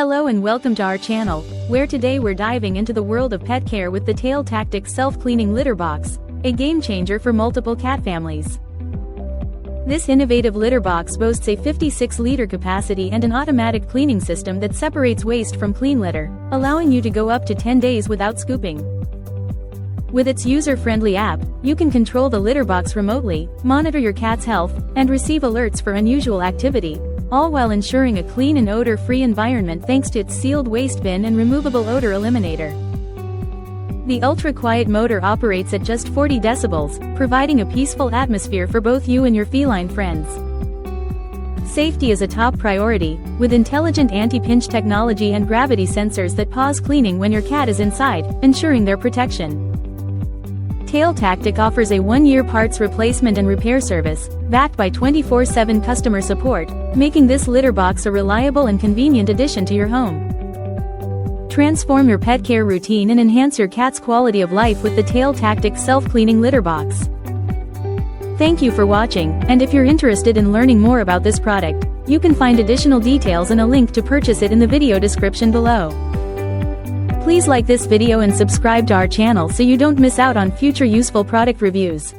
Hello and welcome to our channel, where today we're diving into the world of pet care with the TailTactic self-cleaning litter box, a game changer for multiple cat families. This innovative litter box boasts a 56-liter capacity and an automatic cleaning system that separates waste from clean litter, allowing you to go up to 10 days without scooping. With its user-friendly app, you can control the litter box remotely, monitor your cat's health, and receive alerts for unusual activity, all while ensuring a clean and odor-free environment thanks to its sealed waste bin and removable odor eliminator. The ultra-quiet motor operates at just 40 decibels, providing a peaceful atmosphere for both you and your feline friends. Safety is a top priority, with intelligent anti-pinch technology and gravity sensors that pause cleaning when your cat is inside, ensuring their protection. TailTactic offers a 1-year parts replacement and repair service, backed by 24/7 customer support, making this litter box a reliable and convenient addition to your home. Transform your pet care routine and enhance your cat's quality of life with the TailTactic self-cleaning litter box. Thank you for watching, and if you're interested in learning more about this product, you can find additional details and a link to purchase it in the video description below. Please like this video and subscribe to our channel so you don't miss out on future useful product reviews.